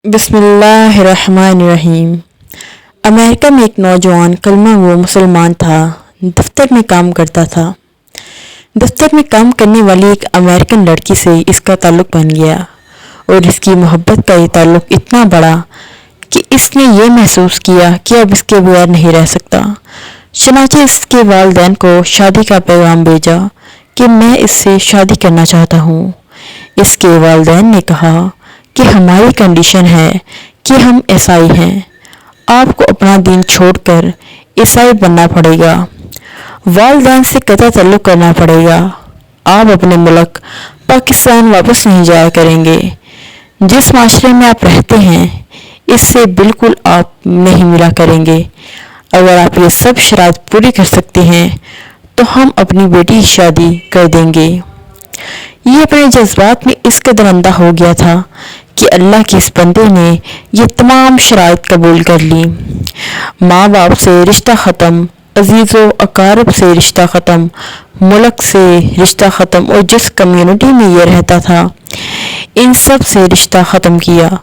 बिस्मिल्लाहिर्रहमानिर्रहीम। अमेरिका में एक नौजवान कलमा गो मुसलमान था। दफ्तर में काम करता था। दफ्तर में काम करने वाली एक अमेरिकन लड़की से इसका ताल्लुक बन गया और इसकी मोहब्बत का ये ताल्लुक इतना बड़ा कि इसने ये महसूस किया कि अब इसके बगैर नहीं रह सकता। चनाचे इसके वालिदैन को शादी का पैगाम भेजा कि मैं इससे शादी करना चाहता हूँ। इसके वालिदैन ने कहा कि हमारी कंडीशन है कि हम ईसाई हैं, आपको अपना दीन छोड़कर ईसाई बनना पड़ेगा, वालिदैन से कतई ताल्लुक़ करना पड़ेगा, आप अपने मुल्क पाकिस्तान वापस नहीं जाया करेंगे। जिस माशरे में आप रहते हैं इससे बिल्कुल आप नहीं मिला करेंगे। अगर आप ये सब शराइत पूरी कर सकते हैं तो हम अपनी बेटी की शादी कर देंगे। ये अपने जज्बात में इस कदर अंधा हो गया था कि अल्लाह के इस बंदे ने ये तमाम शराइत कबूल कर ली। माँ बाप से रिश्ता ख़त्म, अजीज़ों अकारब से रिश्ता ख़त्म, मुल्क से रिश्ता ख़त्म और जिस कम्युनिटी में ये रहता था इन सब से रिश्ता ख़त्म किया।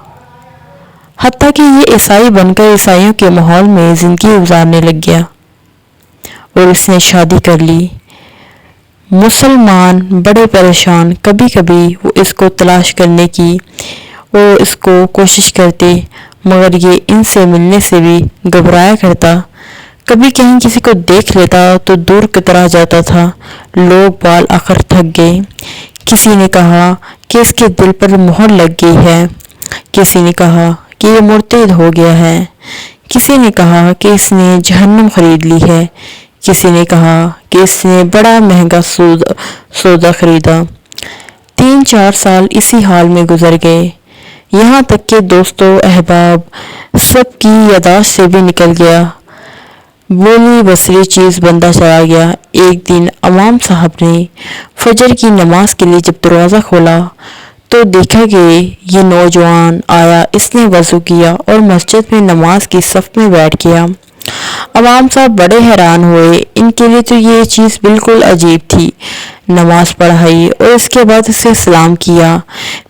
हत्ता कि ये ईसाई बनकर ईसाइयों के माहौल में ज़िंदगी गुजारने लग गया और इसने शादी कर ली। मुसलमान बड़े परेशान, कभी कभी वो इसको तलाश करने की और इसको कोशिश करते, मगर ये इनसे मिलने से भी घबराया करता। कभी कहीं किसी को देख लेता तो दूर कतरा जाता था। लोग बाल आखिर थक गए। किसी ने कहा कि इसके दिल पर मोहर लग गई है, किसी ने कहा कि ये मुर्तद हो गया है, किसी ने कहा कि इसने जहन्नम खरीद ली है, किसी ने कहा कि इसने बड़ा महंगा सौदा खरीदा। 3-4 साल इसी हाल में गुजर गए, यहाँ तक कि दोस्तों अहबाब सबकी यादाश्त से भी निकल गया। बोली बसरी चीज़ बनता चला गया। एक दिन इमाम साहब ने फजर की नमाज के लिए जब दरवाज़ा खोला तो देखा कि ये नौजवान आया। इसने वज़ू किया और मस्जिद में नमाज की सफ़ में बैठ गया। इमाम साहब बड़े हैरान हुए, इनके लिए तो ये चीज़ बिल्कुल अजीब थी। नमाज पढ़ाई और इसके बाद इसे सलाम किया,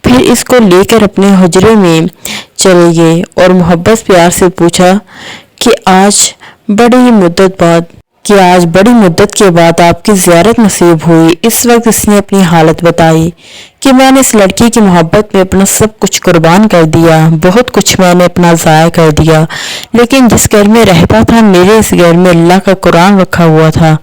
फिर इसको लेकर अपने हुजरे में चले गए और मोहब्बत प्यार से पूछा कि आज बड़ी मुद्दत के बाद आपकी ज़ियारत नसीब हुई। इस वक्त इसने अपनी हालत बताई कि मैंने इस लड़की की मोहब्बत में अपना सब कुछ कुर्बान कर दिया, बहुत कुछ मैंने अपना ज़ाया कर दिया, लेकिन जिस घर में रहता था मेरे इस घर में अल्लाह का कुरान रखा हुआ था।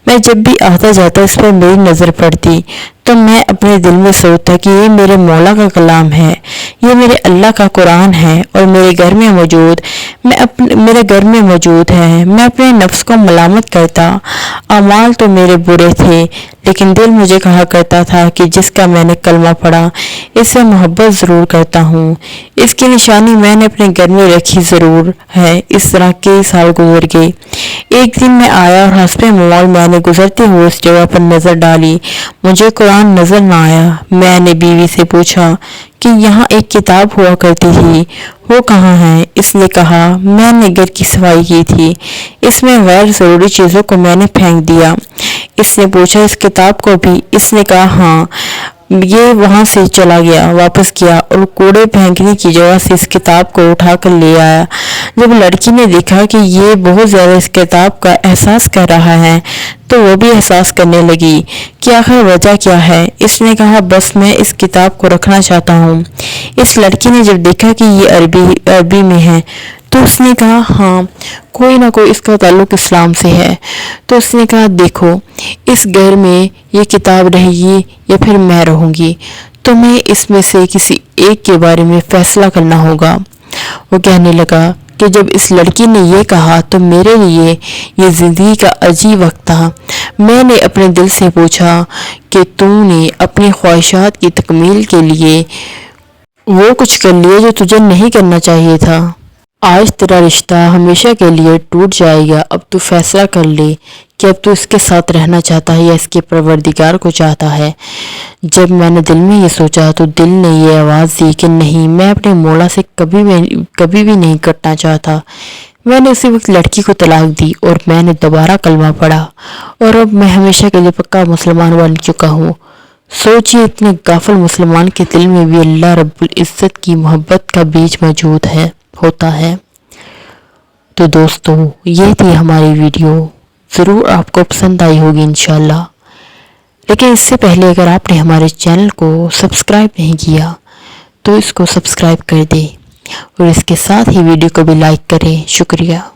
मैं जब भी आता जाता इस पर मेरी नज़र पड़ती तो मैं अपने दिल में सोचता कि ये मेरे मौला का कलाम है, ये मेरे अल्लाह का कुरान है और मेरे घर में मौजूद है। मैं अपने नफ्स को मलामत करता, अमाल तो मेरे बुरे थे, लेकिन दिल मुझे कहा करता था कि जिसका मैंने कलमा पढ़ा इससे मोहब्बत ज़रूर करता हूँ, इसकी निशानी मैंने अपने घर में रखी ज़रूर है। इस तरह कई साल गुजर गए। एक दिन मैं आया और हस्बे मॉल मैंने गुजरते हुए उस जगह पर नज़र डाली, मुझे कुरान नज़र न आया। मैंने बीवी से पूछा कि यहाँ एक किताब हुआ करती थी, वो कहाँ है? इसने कहा मैंने घर की सफाई की थी, इसमें गैर ज़रूरी चीज़ों को मैंने फेंक दिया। इसने पूछा इस किताब को भी? इसने कहा हाँ। ये वहाँ से चला गया, वापस गया और कूड़े फेंकने की जगह से इस किताब को उठा कर ले आया। जब लड़की ने देखा कि ये बहुत ज़्यादा इस किताब का एहसास कर रहा है तो वो भी एहसास करने लगी कि आखिर वजह क्या है। इसने कहा बस मैं इस किताब को रखना चाहता हूँ। इस लड़की ने जब देखा कि ये अरबी में है तो उसने कहा हाँ, कोई ना कोई इसका ताल्लुक इस्लाम से है। तो उसने कहा देखो, इस घर में ये किताब रहेगी या फिर मैं रहूँगी, तो मैं इसमें से किसी एक के बारे में फ़ैसला करना होगा। वो कहने लगा कि जब इस लड़की ने ये कहा तो मेरे लिए ये ज़िंदगी का अजीब वक्त था। मैंने अपने दिल से पूछा कि तूने अपनी ख्वाहिशात की तकमील के लिए वो कुछ कर लिया जो तुझे नहीं करना चाहिए था। आज तेरा रिश्ता हमेशा के लिए टूट जाएगा। अब तू फैसला कर ले कि अब तू इसके साथ रहना चाहता है या इसके परवरदिगार को चाहता है। जब मैंने दिल में ये सोचा तो दिल ने ये आवाज़ दी कि नहीं, मैं अपने मौला से कभी भी नहीं कटना चाहता। मैंने उसी वक्त लड़की को तलाक दी और मैंने दोबारा कलमा पढ़ा और अब मैं हमेशा के लिए पक्का मुसलमान बन चुका हूँ। सोचिए इतने गाफिल मुसलमान के दिल में भी अल्लाह रब्बुल इज़्ज़त की मोहब्बत का बीज मौजूद होता है। तो दोस्तों, ये थी हमारी वीडियो। ज़रूर आपको पसंद आई होगी इंशाल्लाह। लेकिन इससे पहले अगर आपने हमारे चैनल को सब्सक्राइब नहीं किया तो इसको सब्सक्राइब कर दें और इसके साथ ही वीडियो को भी लाइक करें। शुक्रिया।